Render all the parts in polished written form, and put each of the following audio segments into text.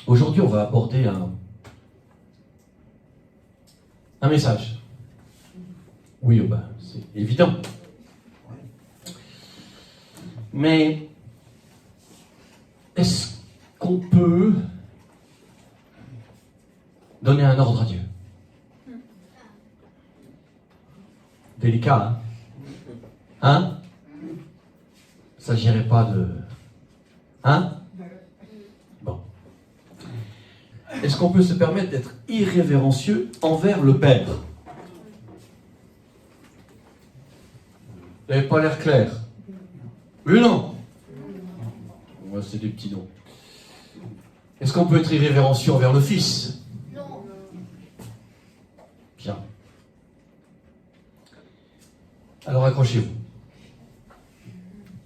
Aujourd'hui, on va aborder un message. Oui, ben, c'est évident. Mais est-ce qu'on peut donner un ordre à Dieu? Délicat, hein? Il ne s'agirait pas de... Hein? Bon. Est-ce qu'on peut se permettre d'être irrévérencieux envers le Père? Vous n'avez pas l'air clair. Oui, non. Moi, c'est des petits noms. Est-ce qu'on peut être irrévérencieux envers le Fils? Non. Bien. Alors accrochez-vous.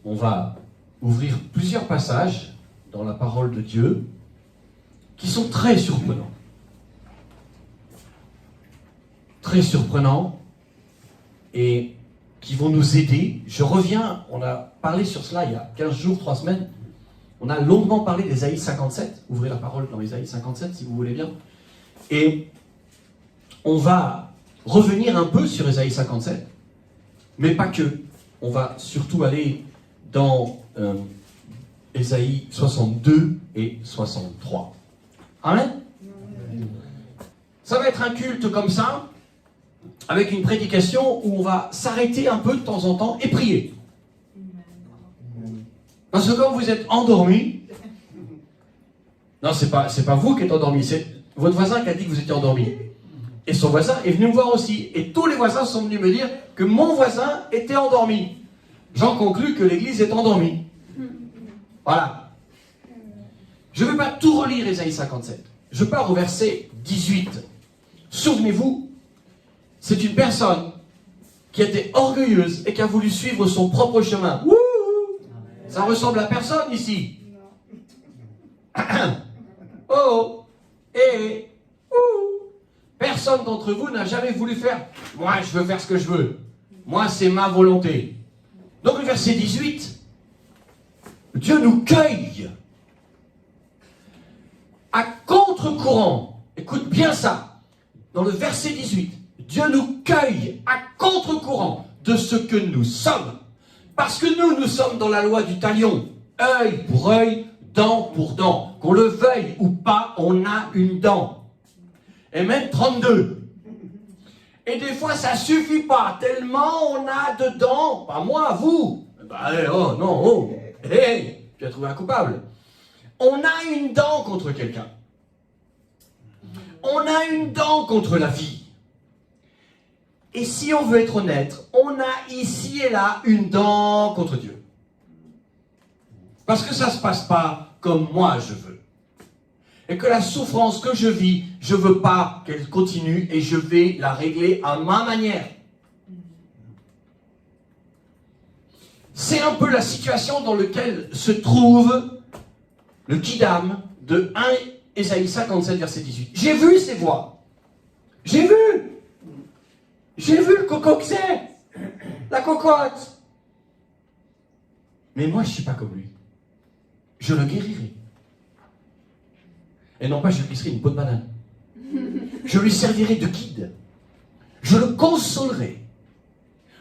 On va ouvrir plusieurs passages dans la parole de Dieu qui sont très surprenants. Très surprenants et qui vont nous aider. Je reviens, on a parlé sur cela il y a 15 jours, 3 semaines. On a longuement parlé d'Ésaïe 57. Ouvrez la parole dans Ésaïe 57 si vous voulez bien. Et on va revenir un peu sur Ésaïe 57, mais pas que. On va surtout aller dans Ésaïe 62 et 63. Amen. Ça va être un culte comme ça, avec une prédication où on va s'arrêter un peu de temps en temps et prier. Parce que quand vous êtes endormi, non, c'est pas vous qui êtes endormi, c'est votre voisin qui a dit que vous étiez endormi. Et son voisin est venu me voir aussi. Et tous les voisins sont venus me dire que mon voisin était endormi. J'en conclus que l'église est endormie. Voilà. Je ne vais pas tout relire Ésaïe 57. Je pars au verset 18. Souvenez-vous, c'est une personne qui était orgueilleuse et qui a voulu suivre son propre chemin. Wouhou! Ça ressemble à personne ici. Oh, et personne d'entre vous n'a jamais voulu faire. Moi, je veux faire ce que je veux. Moi, c'est ma volonté. Donc le verset 18, Dieu nous cueille à contre-courant. Écoute bien ça. Dans le verset 18, Dieu nous cueille à contre-courant de ce que nous sommes. Parce que nous sommes dans la loi du talion. Œil pour œil, dent pour dent. Qu'on le veuille ou pas, on a une dent. Et même 32. Et des fois, ça suffit pas, tellement on a de dents. Pas moi, vous. Bah, oh, non, oh. Hey, tu as trouvé un coupable. On a une dent contre quelqu'un. On a une dent contre la vie. Et si on veut être honnête, on a ici et là une dent contre Dieu. Parce que ça ne se passe pas comme moi je veux. Et que la souffrance que je vis, je ne veux pas qu'elle continue et je vais la régler à ma manière. C'est un peu la situation dans laquelle se trouve le kidam de 1 Ésaïe 57, verset 18. J'ai vu ces voix. J'ai vu le coco que c'est. La cocotte. Mais moi, je ne suis pas comme lui. Je le guérirai. Et non pas, je lui glisserai une peau de banane. Je lui servirai de guide. Je le consolerai.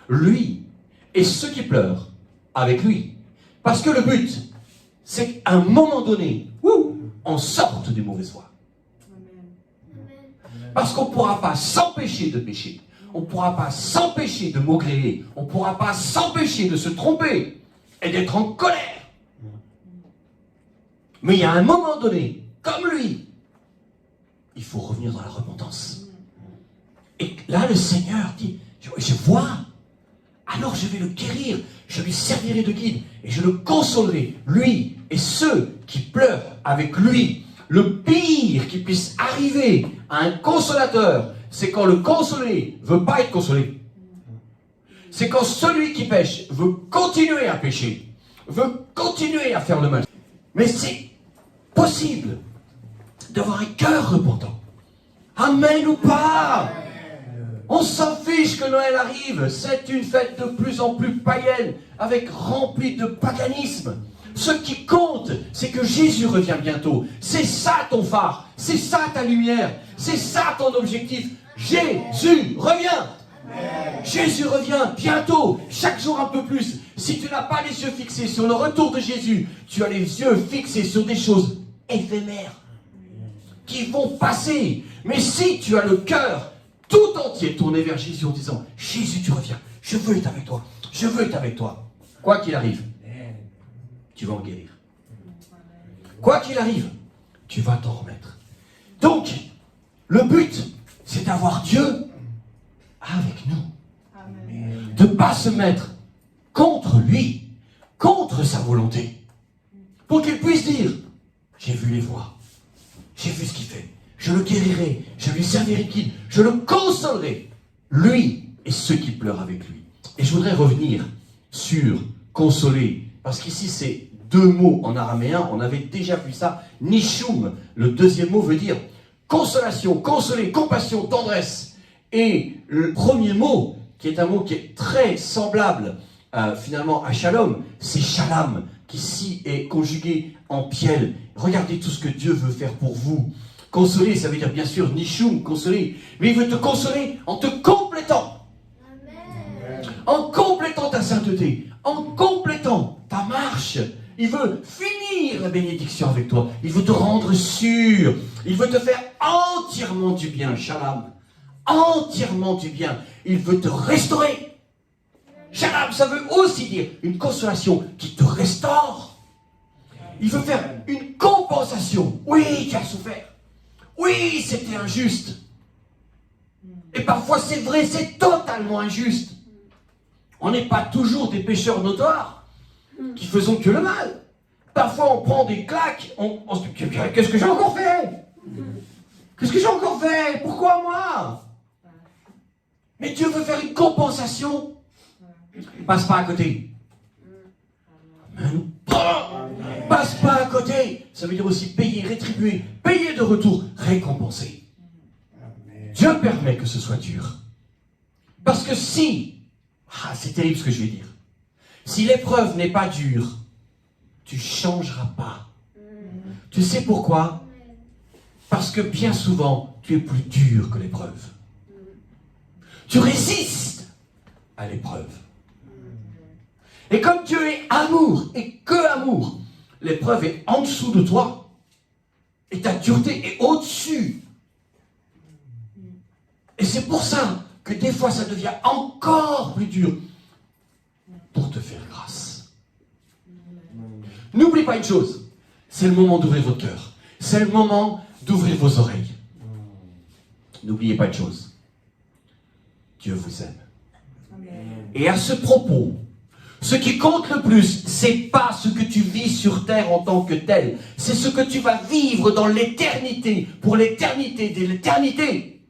Lui et ceux qui pleurent avec lui. Parce que le but, c'est qu'à un moment donné, on sorte des mauvaises voies. Parce qu'on ne pourra pas s'empêcher de pécher. On ne pourra pas s'empêcher de maugréer. On ne pourra pas s'empêcher de se tromper et d'être en colère. Mais il y a un moment donné, comme lui, il faut revenir dans la repentance. Et là, le Seigneur dit, je vois, alors je vais le guérir, je lui servirai de guide, et je le consolerai, lui et ceux qui pleurent avec lui. Le pire qui puisse arriver à un consolateur, c'est quand le consolé ne veut pas être consolé. C'est quand celui qui pêche veut continuer à pécher, veut continuer à faire le mal. Mais c'est possible d'avoir un cœur repentant. Amen ou pas? On s'en fiche que Noël arrive. C'est une fête de plus en plus païenne, avec remplie de paganisme. Ce qui compte, c'est que Jésus revient bientôt. C'est ça ton phare, c'est ça ta lumière, c'est ça ton objectif. Jésus revient. Jésus revient bientôt, chaque jour un peu plus. Si tu n'as pas les yeux fixés sur le retour de Jésus, tu as les yeux fixés sur des choses éphémères qui vont passer. Mais si tu as le cœur tout entier tourné vers Jésus en disant « Jésus, tu reviens, je veux être avec toi, je veux être avec toi », quoi qu'il arrive, tu vas en guérir. Quoi qu'il arrive, tu vas t'en remettre. Donc, le but, c'est d'avoir Dieu avec nous. Amen. De ne pas se mettre contre lui, contre sa volonté. Pour qu'il puisse dire, j'ai vu les voies, j'ai vu ce qu'il fait, je le guérirai, je lui servirai guide, je le consolerai, lui et ceux qui pleurent avec lui. Et je voudrais revenir sur consoler, parce qu'ici c'est deux mots en araméen, on avait déjà vu ça. Nishum, le deuxième mot veut dire consolation, consoler, compassion, tendresse. Et le premier mot, qui est un mot qui est très semblable finalement à shalom, c'est shalom, qui ici est conjugué en piel. Regardez tout ce que Dieu veut faire pour vous. Consoler, ça veut dire bien sûr nishum, consoler, mais il veut te consoler en te complétant. Amen. En complétant ta sainteté, en complétant ta marche. Il veut finir la bénédiction avec toi. Il veut te rendre sûr. Il veut te faire entièrement du bien, shalom. Entièrement du bien. Il veut te restaurer. Shalom, ça veut aussi dire une consolation qui te restaure. Il veut faire une compensation. Oui, tu as souffert. Oui, c'était injuste. Et parfois, c'est vrai, c'est totalement injuste. On n'est pas toujours des pécheurs notoires qui faisons que le mal. Parfois, on prend des claques, on se dit, qu'est-ce que j'ai encore fait? Qu'est-ce que j'ai encore fait? Pourquoi moi? Mais Dieu veut faire une compensation. Passe pas à côté. Amen. Passe pas à côté. Ça veut dire aussi payer, rétribuer, payer de retour, récompenser. Dieu permet que ce soit dur. Parce que si, c'est terrible ce que je vais dire, si l'épreuve n'est pas dure, tu ne changeras pas. Tu sais pourquoi? Parce que bien souvent, tu es plus dur que l'épreuve. Tu résistes à l'épreuve. Et comme Dieu est amour, et que amour, l'épreuve est en dessous de toi, et ta dureté est au-dessus. Et c'est pour ça que des fois, ça devient encore plus dur pour te faire grâce. N'oublie pas une chose, c'est le moment d'ouvrir votre cœur. C'est le moment d'ouvrir vos oreilles. N'oubliez pas une chose, Dieu vous aime. Et à ce propos, ce qui compte le plus, c'est pas ce que tu vis sur terre en tant que tel, c'est ce que tu vas vivre dans l'éternité, pour l'éternité de l'éternité.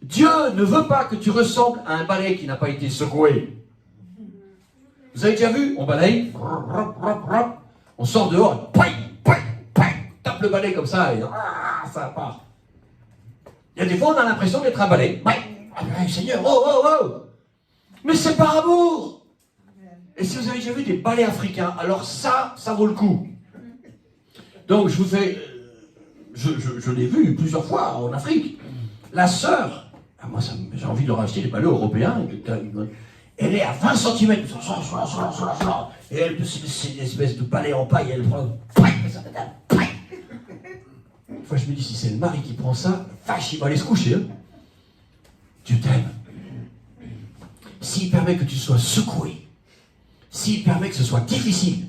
Dieu ne veut pas que tu ressembles à un balai qui n'a pas été secoué. Vous avez déjà vu? On balaye, on sort dehors, tape le balai comme ça, et ça part. Il y a des fois, on a l'impression d'être un balai. Seigneur, oh. Mais c'est par amour. Et si vous avez déjà vu des balais africains, alors ça vaut le coup. Donc, je vous fais... Je l'ai vu plusieurs fois en Afrique. La sœur, moi j'ai envie de leur acheter des balais européens. Elle est à 20 cm. Et elle, c'est une espèce de balai en paille. Elle prend... Une fois, je me dis, si c'est le mari qui prend ça, vache, il va aller se coucher. Hein. Dieu t'aime. S'il permet que tu sois secoué, s'il permet que ce soit difficile,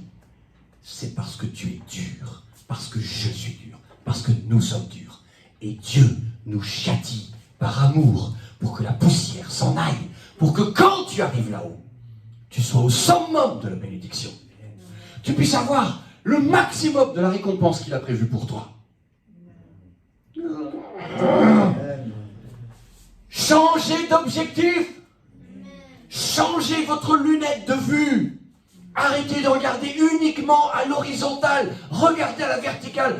c'est parce que tu es dur, parce que je suis dur, parce que nous sommes durs. Et Dieu nous châtie par amour pour que la poussière s'en aille, pour que quand tu arrives là-haut, tu sois au summum de la bénédiction. Tu puisses avoir le maximum de la récompense qu'il a prévue pour toi. Changez d'objectif. Changez votre lunette de vue. Arrêtez de regarder uniquement à l'horizontale. Regardez à la verticale.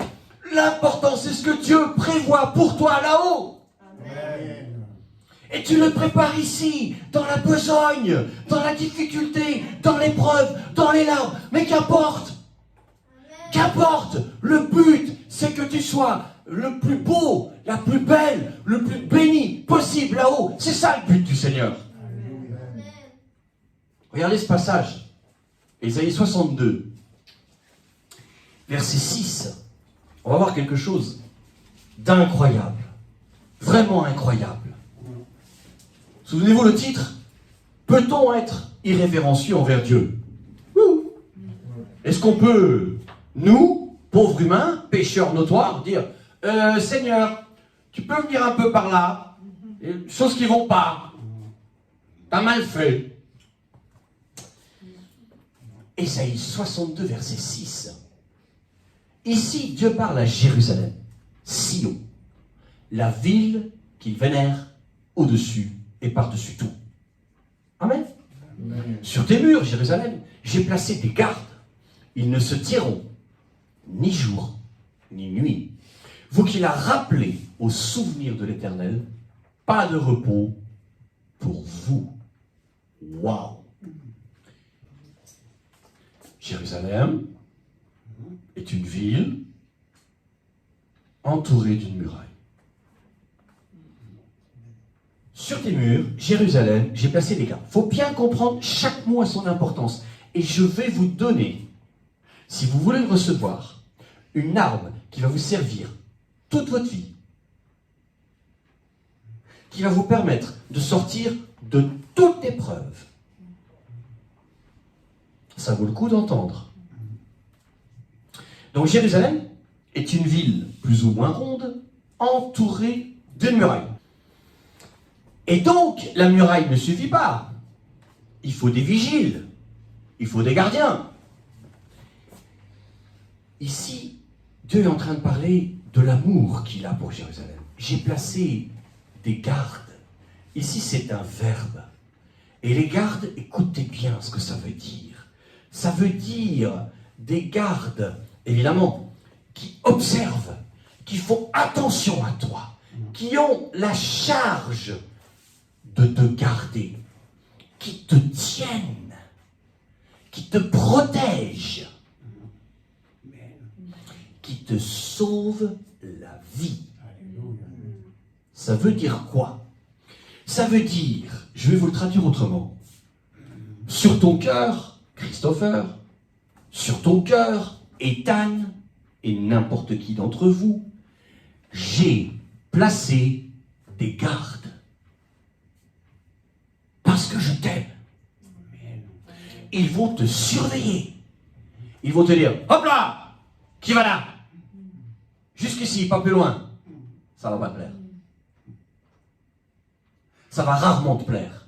L'important, c'est ce que Dieu prévoit pour toi là-haut. Amen. Et tu le prépares ici, dans la besogne, dans la difficulté, dans l'épreuve, dans les larmes. Mais qu'importe. importe, le but, c'est que tu sois le plus beau, la plus belle, le plus béni possible là-haut. C'est ça le but du Seigneur. Amen. Regardez ce passage. Ésaïe 62, verset 6. On va voir quelque chose d'incroyable. Vraiment incroyable. Souvenez-vous le titre? Peut-on être irrévérencieux envers Dieu? Est-ce qu'on peut, nous, pauvres humains, pécheurs notoires, dire Seigneur, tu peux venir un peu par là, choses qui vont pas, t'as mal fait. Ésaïe 62, verset 6. Ici, Dieu parle à Jérusalem, Sion, la ville qu'il vénère au-dessus et par-dessus tout. Amen. Amen. Sur tes murs, Jérusalem, j'ai placé des gardes. Ils ne se tireront ni jour, ni nuit. Vous qui la rappelez au souvenir de l'Éternel, pas de repos pour vous. Waouh! Jérusalem est une ville entourée d'une muraille. Sur tes murs, Jérusalem, j'ai placé des gardes. Il faut bien comprendre chaque mot à son importance. Et je vais vous donner, si vous voulez le recevoir, une arme qui va vous servir toute votre vie, qui va vous permettre de sortir de toute épreuve. Ça vaut le coup d'entendre. Donc Jérusalem est une ville plus ou moins ronde, entourée d'une muraille. Et donc, la muraille ne suffit pas. Il faut des vigiles, il faut des gardiens. Ici, Dieu est en train de parler de l'amour qu'il a pour Jérusalem. J'ai placé des gardes. Ici, c'est un verbe. Et les gardes, écoutez bien ce que ça veut dire. Ça veut dire des gardes, évidemment, qui observent, qui font attention à toi, qui ont la charge de te garder, qui te tiennent, qui te protègent, qui te sauvent la vie. Ça veut dire quoi? Ça veut dire, je vais vous le traduire autrement, sur ton cœur, Christopher, sur ton cœur, Ethan, et n'importe qui d'entre vous, j'ai placé des gardes. Parce que je t'aime. Ils vont te surveiller. Ils vont te dire, hop là, qui va là? Jusqu'ici, pas plus loin. Ça va pas te plaire. Ça va rarement te plaire.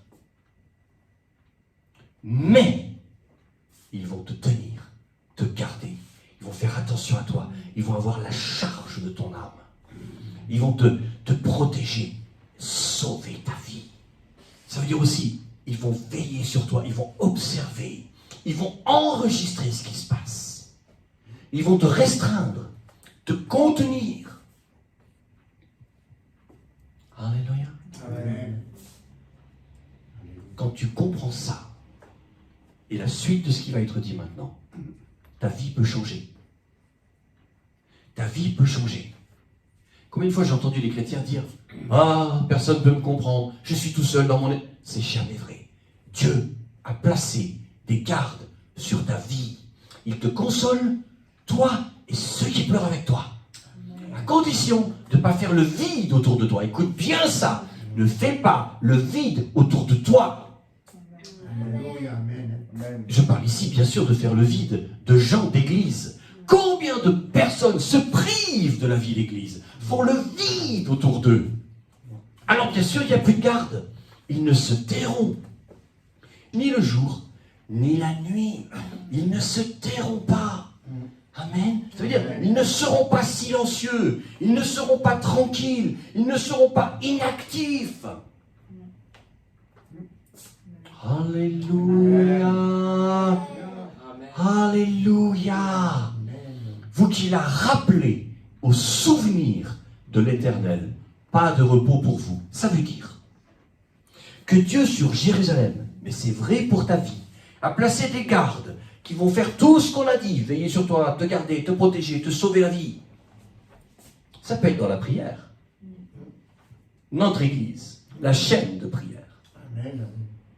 Mais, ils vont te tenir, te garder. Ils vont faire attention à toi. Ils vont avoir la charge de ton âme. Ils vont te protéger, sauver ta vie. Ça veut dire aussi, ils vont veiller sur toi, ils vont observer, ils vont enregistrer ce qui se passe. Ils vont te restreindre, te contenir. Alléluia. Amen. Quand tu comprends ça, et la suite de ce qui va être dit maintenant, ta vie peut changer. Ta vie peut changer. Combien de fois j'ai entendu les chrétiens dire « Ah, personne ne peut me comprendre, je suis tout seul dans mon... » C'est jamais vrai. Dieu a placé des gardes sur ta vie. Il te console, toi et ceux qui pleurent avec toi. À condition de ne pas faire le vide autour de toi. Écoute bien ça. Ne fais pas le vide autour de toi. Je parle ici, bien sûr, de faire le vide de gens d'église. Combien de personnes se privent de la vie d'église, font le vide autour d'eux? Alors, bien sûr, il n'y a plus de garde. Ils ne se tairont. Ni le jour, ni la nuit. Ils ne se tairont pas. Amen. Ça veut dire, ils ne seront pas silencieux. Ils ne seront pas tranquilles. Ils ne seront pas inactifs. Alléluia. Alléluia. Vous qui la rappelez au souvenir de l'Éternel, pas de repos pour vous. Ça veut dire que Dieu sur Jérusalem, mais c'est vrai pour ta vie, a placé des gardes qui vont faire tout ce qu'on a dit, veiller sur toi, te garder, te protéger, te sauver la vie. Ça peut être dans la prière. Notre église, la chaîne de prière. Amen.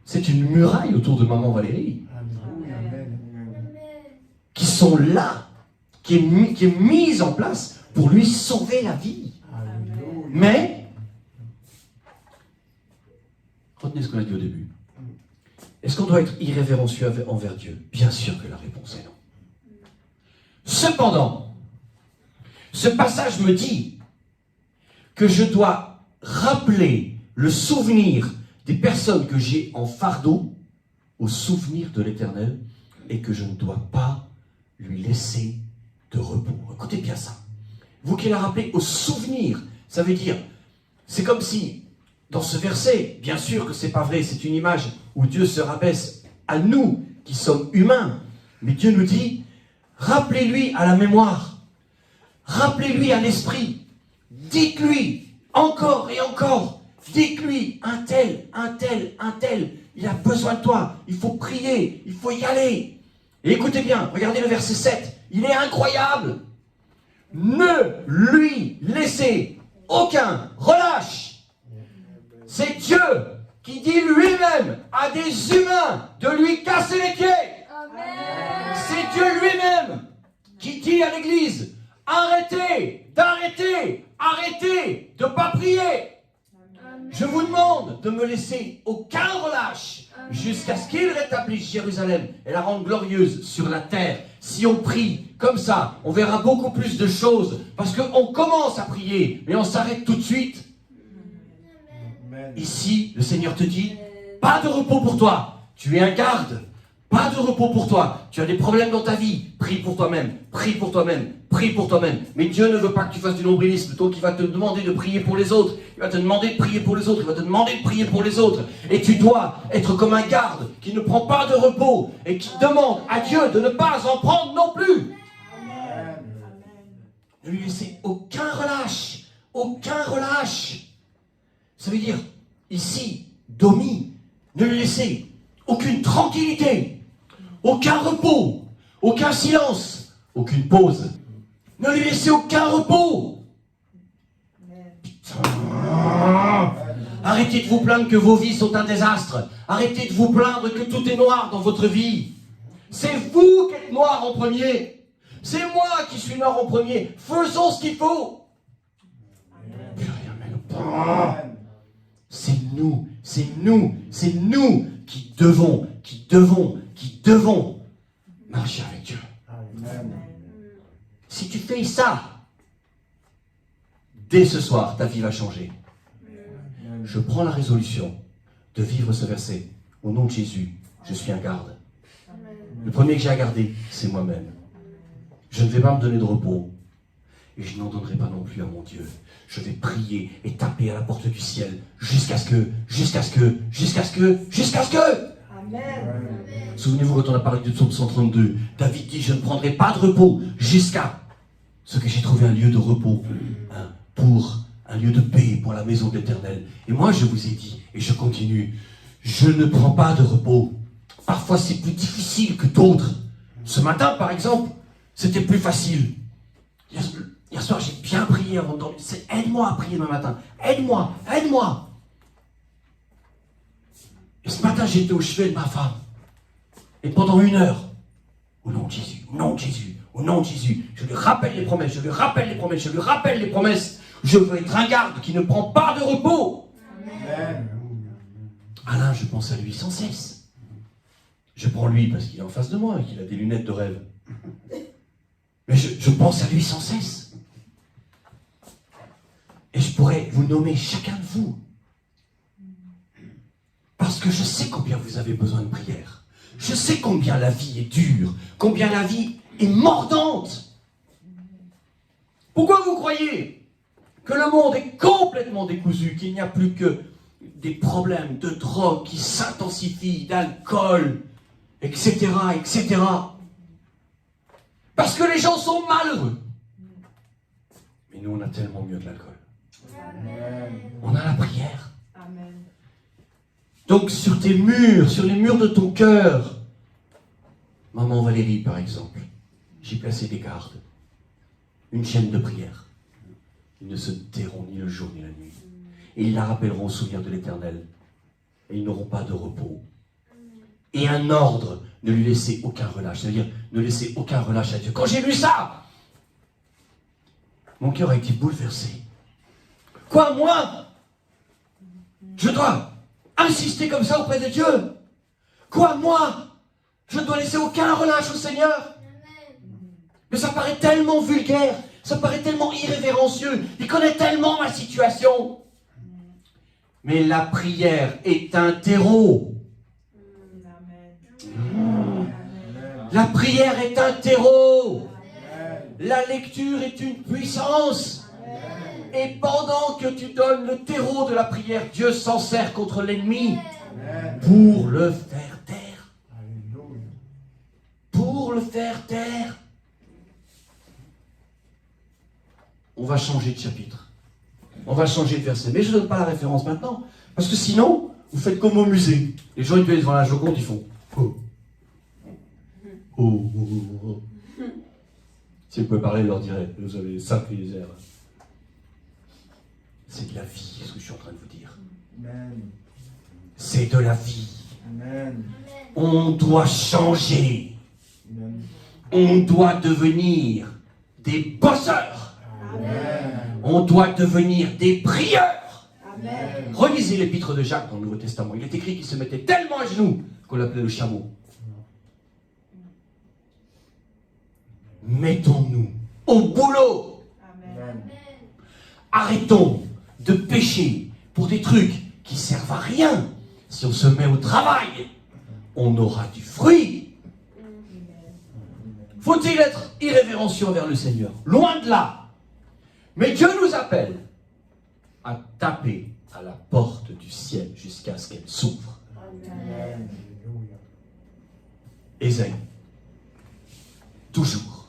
C'est une muraille autour de Maman Valérie, Amen. qui sont là, qui est mise en place pour lui sauver la vie. Alléluia. Mais, retenez ce qu'on a dit au début. Est-ce qu'on doit être irrévérencieux envers Dieu? Bien sûr que la réponse est non. Cependant, ce passage me dit que je dois rappeler le souvenir des personnes que j'ai en fardeau au souvenir de l'Éternel et que je ne dois pas lui laisser de repos. Écoutez bien ça. Vous qui la rappelez au souvenir, ça veut dire, c'est comme si, dans ce verset, bien sûr que c'est pas vrai, c'est une image où Dieu se rabaisse à nous qui sommes humains, mais Dieu nous dit, rappelez-lui à la mémoire, rappelez-lui à l'esprit, dites-lui encore et encore, dites-lui un tel, il a besoin de toi, il faut prier, il faut y aller. Et écoutez bien, regardez le verset 7, il est incroyable. Ne lui laissez aucun relâche. C'est Dieu qui dit lui-même à des humains de lui casser les pieds. Amen. C'est Dieu lui-même qui dit à l'Église, arrêtez de ne pas prier. Amen. Je vous demande de me laisser aucun relâche jusqu'à ce qu'il rétablisse Jérusalem et la rende glorieuse sur la terre. Si on prie comme ça, on verra beaucoup plus de choses parce qu'on commence à prier, mais on s'arrête tout de suite. Amen. Ici, le Seigneur te dit, pas de repos pour toi, tu es un garde. Pas de repos pour toi, tu as des problèmes dans ta vie, prie pour toi-même, prie pour toi-même, prie pour toi-même. Mais Dieu ne veut pas que tu fasses du nombrilisme, donc il va te demander de prier pour les autres, il va te demander de prier pour les autres, il va te demander de prier pour les autres. Et tu dois être comme un garde qui ne prend pas de repos et qui demande à Dieu de ne pas en prendre non plus. Amen. Ne lui laissez aucun relâche, aucun relâche. Ça veut dire, ici, Domi, ne lui laissez aucune tranquillité, aucun repos, aucun silence, aucune pause. Ne lui laissez aucun repos. Putain. Arrêtez de vous plaindre que vos vies sont un désastre. Arrêtez de vous plaindre que tout est noir dans votre vie. C'est vous qui êtes noir en premier. C'est moi qui suis noir en premier. Faisons ce qu'il faut. Amen. C'est nous qui devons marcher avec Dieu. Amen. Si tu fais ça, dès ce soir, ta vie va changer. Je prends la résolution de vivre ce verset. Au nom de Jésus, je suis un garde. Le premier que j'ai à garder, c'est moi-même. Je ne vais pas me donner de repos. Et je n'en donnerai pas non plus à mon Dieu. Je vais prier et taper à la porte du ciel jusqu'à ce que. Amen. Souvenez-vous quand on a parlé du psaume 132, David dit, je ne prendrai pas de repos jusqu'à ce que j'ai trouvé un lieu de repos, pour un lieu de paix pour la maison de l'Éternel. Et moi je vous ai dit, et je continue, je ne prends pas de repos. Parfois c'est plus difficile que d'autres. Ce matin par exemple, c'était plus facile. Hier soir j'ai bien prié avant de dormir. Aide-moi à prier demain matin. Aide-moi. Et ce matin j'étais au chevet de ma femme. Et pendant 1 heure, au nom de Jésus, au nom de Jésus, au nom de Jésus, je lui rappelle les promesses, je lui rappelle les promesses. Je veux être un garde qui ne prend pas de repos. Amen. Alain, je pense à lui sans cesse. Je prends lui parce qu'il est en face de moi et qu'il a des lunettes de rêve. Mais je pense à lui sans cesse. Et je pourrais vous nommer chacun de vous. Parce que je sais combien vous avez besoin de prière. Je sais combien la vie est dure, combien la vie est mordante. Pourquoi vous croyez que le monde est complètement décousu, qu'il n'y a plus que des problèmes de drogue qui s'intensifient, d'alcool, etc., etc. Parce que les gens sont malheureux. Mais nous, on a tellement mieux que l'alcool. Amen. On a la prière. Amen. Donc sur tes murs, sur les murs de ton cœur, Maman Valérie, par exemple, j'ai placé des gardes, une chaîne de prière. Ils ne se tairont ni le jour ni la nuit. Et ils la rappelleront au souvenir de l'Éternel. Et ils n'auront pas de repos. Et un ordre, ne lui laissez aucun relâche. C'est-à-dire, ne laissez aucun relâche à Dieu. Quand j'ai lu ça, mon cœur a été bouleversé. Quoi, moi? Je dois insister comme ça auprès de Dieu? Quoi, moi? Je ne dois laisser aucun relâche au Seigneur? Mais ça paraît tellement vulgaire, ça paraît tellement irrévérencieux. Il connaît tellement ma situation. Mais la prière est un terreau. La prière est un terreau. La lecture est une puissance. Et pendant que tu donnes le terreau de la prière, Dieu s'en sert contre l'ennemi pour le faire taire. Pour le faire taire. On va changer de chapitre. On va changer de verset. Mais je ne donne pas la référence maintenant. Parce que sinon, vous faites comme au musée. Les gens, ils viennent devant la Joconde, ils font oh. Oh, oh, oh, oh. Si vous pouvez parler, je leur dirais, vous avez sacré les airs. C'est de la vie, ce que je suis en train de vous dire. Amen. C'est de la vie. Amen. On doit changer. Amen. On doit devenir des bosseurs. Amen. On doit devenir des prieurs. Amen. Relisez l'épître de Jacques dans le Nouveau Testament. Il est écrit qu'il se mettait tellement à genoux qu'on l'appelait le chameau. Mettons-nous au boulot. Amen. Arrêtons de pécher pour des trucs qui servent à rien. Si on se met au travail, on aura du fruit. Faut-il être irrévérencieux envers le Seigneur? Loin de là. Mais Dieu nous appelle à taper à la porte du ciel jusqu'à ce qu'elle s'ouvre. Amen. Ésaïe. Toujours.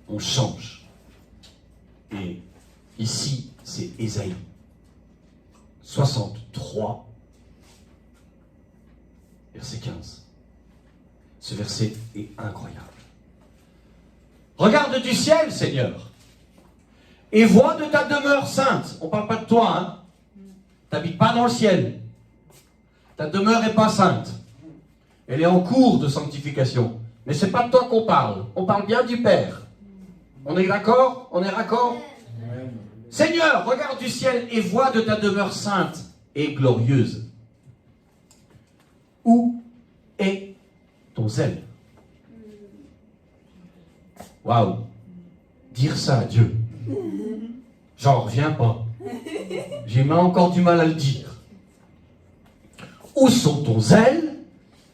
On change. Et ici, c'est Ésaïe 63, verset 15. Ce verset est incroyable. Regarde du ciel, Seigneur, et vois de ta demeure sainte. On ne parle pas de toi, hein. Tu n'habites pas dans le ciel. Ta demeure n'est pas sainte. Elle est en cours de sanctification. Mais ce n'est pas de toi qu'on parle. On parle bien du Père. On est d'accord? On est raccord? Amen. Seigneur, regarde du ciel et vois de ta demeure sainte et glorieuse. Où est ton zèle? Waouh! Dire ça à Dieu. J'en reviens pas. J'ai même encore du mal à le dire. Où sont ton zèle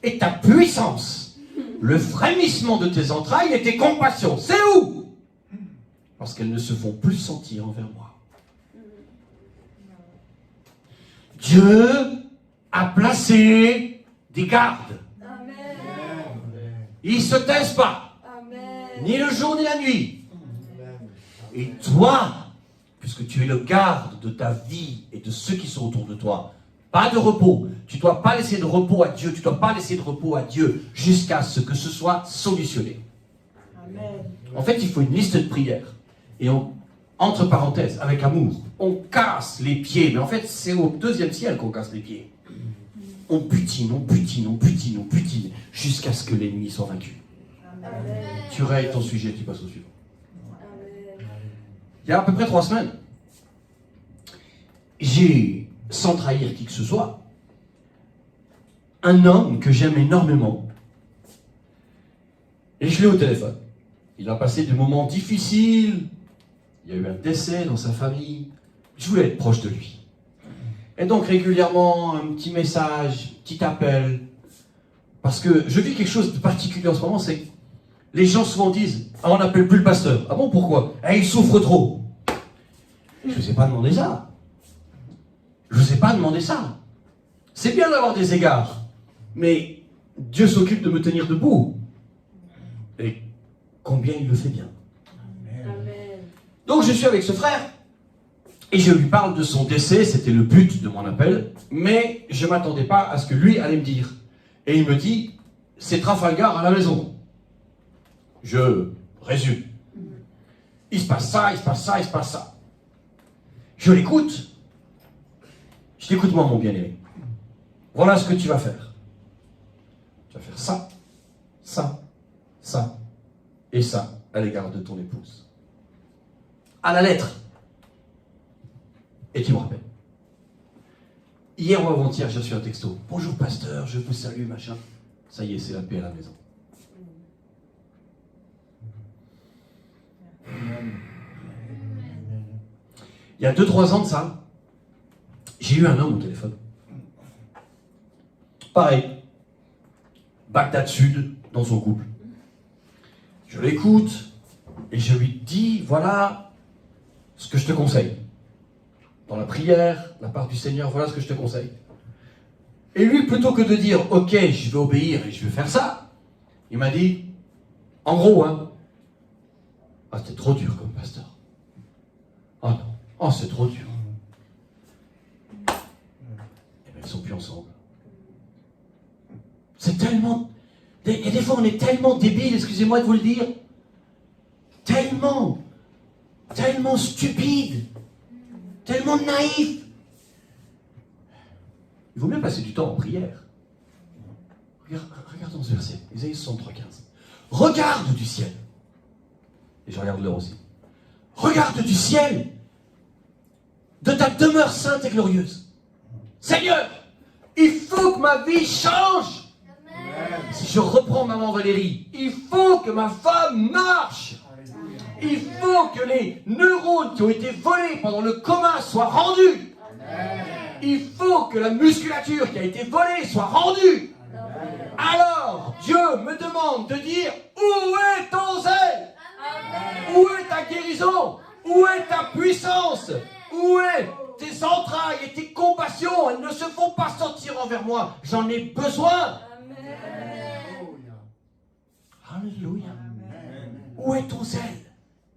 et ta puissance? Le frémissement de tes entrailles et tes compassions. C'est où? Parce qu'elles ne se font plus sentir envers moi. Dieu a placé des gardes. Amen. Ils ne se taisent pas, Amen. ni le jour ni la nuit. Amen. Et toi, puisque tu es le garde de ta vie et de ceux qui sont autour de toi, pas de repos. Tu ne dois pas laisser de repos à Dieu. Tu ne dois pas laisser de repos à Dieu jusqu'à ce que ce soit solutionné. Amen. En fait, il faut une liste de prières. Et on, entre parenthèses, avec amour, on casse les pieds. Mais en fait, c'est au deuxième ciel qu'on casse les pieds. On butine, on butine, on butine, on butine, jusqu'à ce que l'ennemi soit vaincu. Amen. Tu rayes ton sujet, tu passes au suivant. Amen. Il y a à peu près 3 semaines, j'ai, sans trahir qui que ce soit, un homme que j'aime énormément, et je l'ai au téléphone. Il a passé des moments difficiles, il y a eu un décès dans sa famille, je voulais être proche de lui. Et donc régulièrement, un petit message, petit appel, parce que je vis quelque chose de particulier en ce moment, c'est que les gens souvent disent « Ah, on n'appelle plus le pasteur. » Ah bon, pourquoi? « Ah, il souffre trop. » Je ne vous ai pas demandé ça. Je ne vous ai pas demandé ça. C'est bien d'avoir des égards, mais Dieu s'occupe de me tenir debout. Et combien il le fait bien. Amen. Donc je suis avec ce frère, et je lui parle de son décès, c'était le but de mon appel, mais je ne m'attendais pas à ce que lui allait me dire. Et il me dit, c'est Trafalgar à la maison. Je résume. Il se passe ça, il se passe ça, il se passe ça. Je l'écoute. Je t'écoute, moi, mon bien-aimé. Voilà ce que tu vas faire. Tu vas faire ça, ça, ça et ça à l'égard de ton épouse. À la lettre. Et tu me rappelles. Hier ou avant-hier, j'ai reçu un texto. Bonjour pasteur, je vous salue, machin. Ça y est, c'est la paix à la maison. Il y a 2-3 ans de ça, j'ai eu un homme au téléphone. Pareil. Bagdad Sud, dans son couple. Je l'écoute et je lui dis, voilà ce que je te conseille. Dans la prière, la part du Seigneur, voilà ce que je te conseille. Et lui, plutôt que de dire, ok, je vais obéir et je vais faire ça, il m'a dit, en gros, hein, ah, c'était trop dur comme pasteur. Ah non, oh, c'est trop dur. Et bien, ils sont plus ensemble. C'est tellement... Et des fois, on est tellement débile, excusez-moi de vous le dire, tellement stupide, tellement naïf. Il vaut mieux passer du temps en prière. Regardons ce verset, Isaïe 63, 15. Regarde du ciel. Et je regarde l'heure aussi. Regarde du ciel, de ta demeure sainte et glorieuse. Seigneur, il faut que ma vie change. Si je reprends maman Valérie, il faut que ma femme marche. Il faut que les neurones qui ont été volés pendant le coma soient rendus. Il faut que la musculature qui a été volée soit rendue. Alors, Dieu me demande de dire, où est ton zèle? Où est ta guérison? Où est ta puissance? Où est tes entrailles et tes compassions? Elles ne se font pas sortir envers moi. J'en ai besoin. Alléluia. Où est ton zèle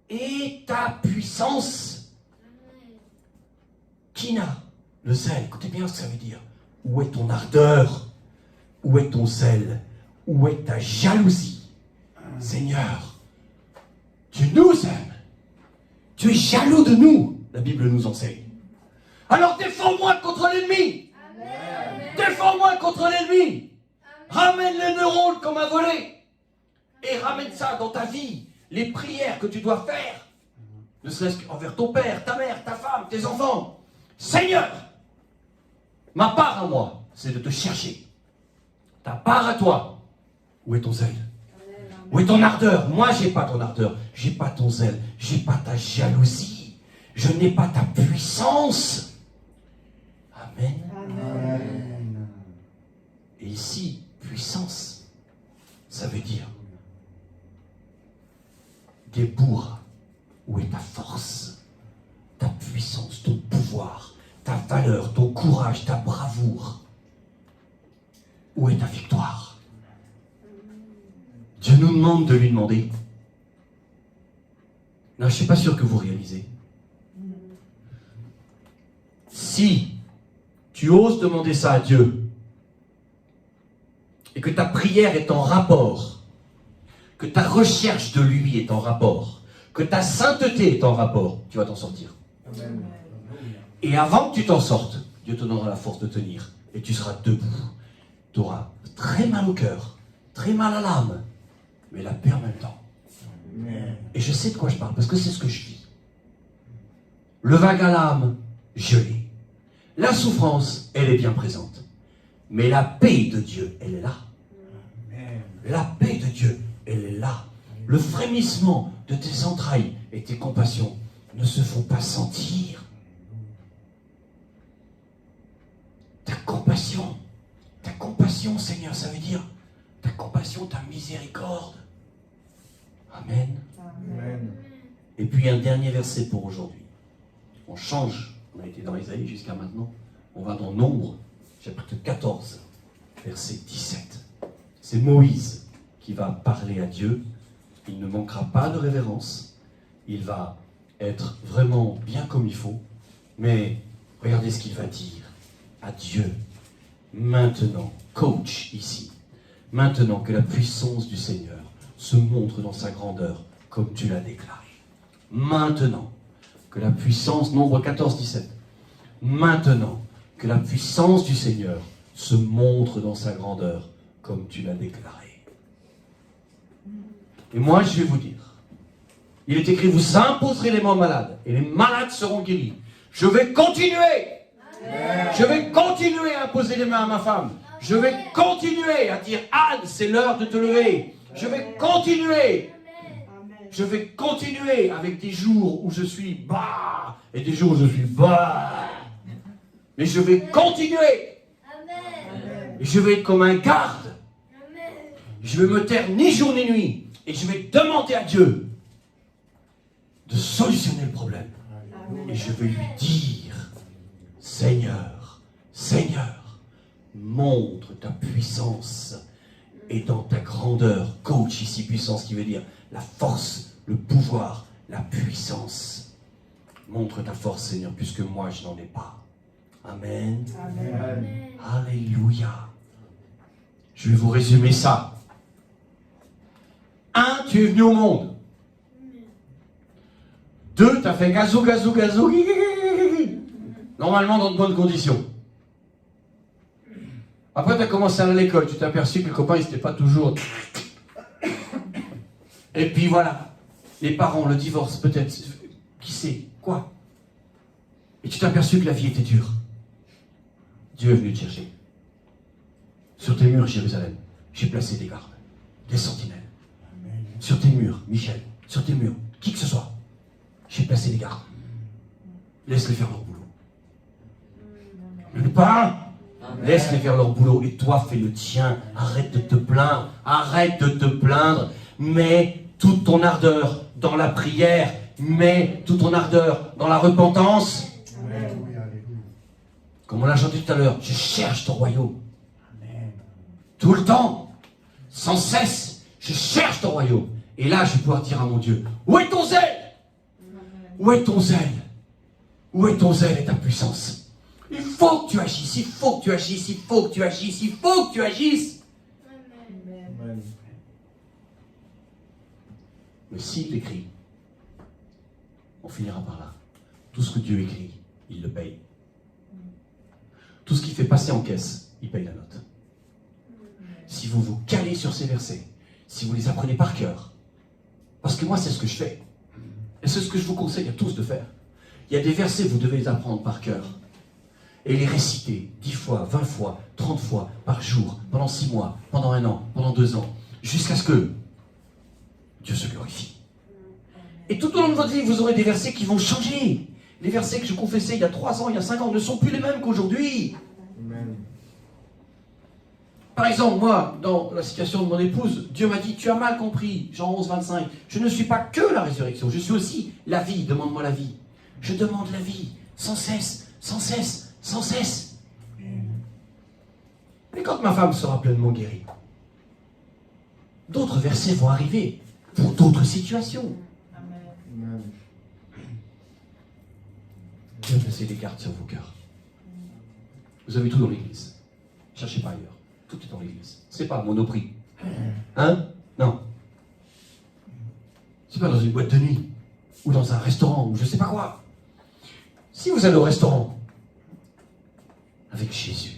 et ta puissance? Kina, le zèle, écoutez bien ce que ça veut dire. Où est ton ardeur? Où est ton zèle? Où est ta jalousie? Seigneur, tu nous aimes. Tu es jaloux de nous, la Bible nous enseigne. Alors défends-moi contre l'ennemi. Défends-moi contre l'ennemi. Ramène les neurones qu'on m'a volés. Et ramène ça dans ta vie. Les prières que tu dois faire. Ne serait-ce qu'envers ton père, ta mère, ta femme, tes enfants. Seigneur, ma part à moi, c'est de te chercher. Ta part à toi, où est ton zèle? Où est ton ardeur? Moi, j'ai pas ton ardeur, j'ai pas ton zèle, j'ai pas ta jalousie, je n'ai pas ta puissance. Amen. Amen. Et ici, puissance, ça veut dire Débourre, où est ta force, ta puissance, ton pouvoir, ta valeur, ton courage, ta bravoure? Où est ta victoire? Dieu nous demande de lui demander. Non, je ne suis pas sûr que vous réalisez. Si tu oses demander ça à Dieu, et que ta prière est en rapport, que ta recherche de lui est en rapport, que ta sainteté est en rapport, tu vas t'en sortir. Amen. Et avant que tu t'en sortes, Dieu te donnera la force de tenir, et tu seras debout. Tu auras très mal au cœur, très mal à l'âme, mais la paix en même temps. Amen. Et je sais de quoi je parle, parce que c'est ce que je vis. Le vague à l'âme, je l'ai. La souffrance, elle est bien présente. Mais la paix de Dieu, elle est là. Amen. La paix de Dieu, elle est là. Le frémissement de tes entrailles et tes compassions ne se font pas sentir. Ta compassion, Seigneur, ça veut dire ta compassion, ta miséricorde. Amen. Amen. Et puis un dernier verset pour aujourd'hui. On change. On a été dans Isaïe jusqu'à maintenant. On va dans Nombre, chapitre 14, verset 17. C'est Moïse qui va parler à Dieu. Il ne manquera pas de révérence. Il va être vraiment bien comme il faut. Mais regardez ce qu'il va dire à Dieu. Maintenant, coach ici. Maintenant que la puissance du Seigneur se montre dans sa grandeur, comme tu l'as déclaré. Maintenant que la puissance, Nombre 14, 17. Maintenant que la puissance du Seigneur se montre dans sa grandeur, comme tu l'as déclaré. Et moi, je vais vous dire, il est écrit, vous imposerez les mains aux malades, et les malades seront guéris. Je vais continuer. Je vais continuer à imposer les mains à ma femme. Je vais continuer à dire, Anne, c'est l'heure de te lever. Je vais continuer. Je vais continuer avec des jours où je suis bas et des jours où je suis bas. Mais je vais continuer. Et je vais être comme un garde. Je vais me taire ni jour ni nuit. Et je vais demander à Dieu de solutionner le problème. Et je vais lui dire, Seigneur, Seigneur, montre ta puissance et dans ta grandeur. Coach ici, puissance qui veut dire la force, le pouvoir, la puissance. Montre ta force, Seigneur, puisque moi je n'en ai pas. Amen. Amen. Alléluia. Je vais vous résumer ça. 1, tu es venu au monde. 2, tu as fait gazou, gazou, gazou. Normalement dans de bonnes conditions. Après, tu as commencé à aller à l'école. Tu t'es aperçu que les copains, ils n'étaient pas toujours... Et puis voilà. Les parents, le divorce, peut-être. Qui sait? Quoi? Et tu t'es aperçu que la vie était dure. Dieu est venu te chercher. Sur tes murs, Jérusalem, j'ai placé des gardes, des sentinelles. Sur tes murs, Michel, sur tes murs, qui que ce soit, j'ai placé des gardes. Laisse-les faire leur boulot. Le pain, laisse-les faire leur boulot et toi fais le tien. Arrête de te plaindre, arrête de te plaindre. Mets toute ton ardeur dans la prière, mets toute ton ardeur dans la repentance. Comme on l'a chanté tout à l'heure, je cherche ton royaume. Tout le temps, sans cesse, je cherche ton royaume. Et là, je vais pouvoir dire à mon Dieu, où est ton zèle? Où est ton zèle? Où est ton zèle et ta puissance? Il faut que tu agisses, il faut que tu agisses, il faut que tu agisses, il faut que tu agisses. Amen. Mais s'il écrit, on finira par là. Tout ce que Dieu écrit, il le paye. Tout ce qu'il fait passer en caisse, il paye la note. Si vous vous calez sur ces versets, si vous les apprenez par cœur, parce que moi c'est ce que je fais, et c'est ce que je vous conseille à tous de faire. Il y a des versets, vous devez les apprendre par cœur, et les réciter 10 fois, 20 fois, 30 fois par jour, pendant 6 mois, pendant 1 an, pendant 2 ans, jusqu'à ce que Dieu se glorifie. Et tout au long de votre vie, vous aurez des versets qui vont changer. Les versets que je confessais il y a 3 ans, il y a 5 ans, ne sont plus les mêmes qu'aujourd'hui. Amen. Par exemple, moi, dans la situation de mon épouse, Dieu m'a dit, tu as mal compris, Jean 11, 25, je ne suis pas que la résurrection, je suis aussi la vie, demande-moi la vie. Je demande la vie, sans cesse, sans cesse, sans cesse. Mais quand ma femme sera pleinement guérie, d'autres versets vont arriver pour d'autres situations. Amen. Dieu a placé des gardes sur vos cœurs. Vous avez tout dans l'église. Cherchez pas ailleurs. Tout est dans l'église. C'est pas à Monoprix. Hein? Non. C'est pas dans une boîte de nuit. Ou dans un restaurant. Ou je sais pas quoi. Si vous allez au restaurant avec Jésus,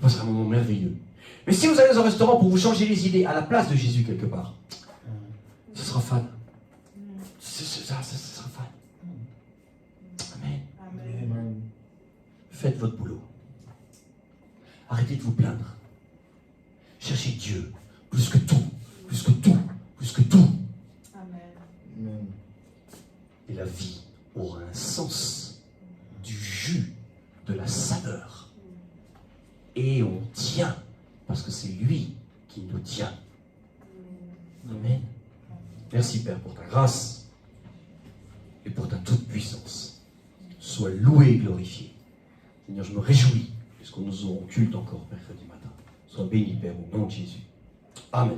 ça sera un moment merveilleux. Mais si vous allez au restaurant pour vous changer les idées à la place de Jésus quelque part, ce sera fade. Ça sera fade. Amen. Amen. Faites votre boulot. Arrêtez de vous plaindre. Cherchez Dieu plus que tout, plus que tout, plus que tout. Amen. Et la vie aura un sens du jus, de la saveur. Et on tient, parce que c'est lui qui nous tient. Amen. Merci Père pour ta grâce et pour ta toute puissance. Sois loué et glorifié. Seigneur, je me réjouis puisque nous aurons culte encore mercredi matin. Sois béni Père au nom de Jésus. Amen.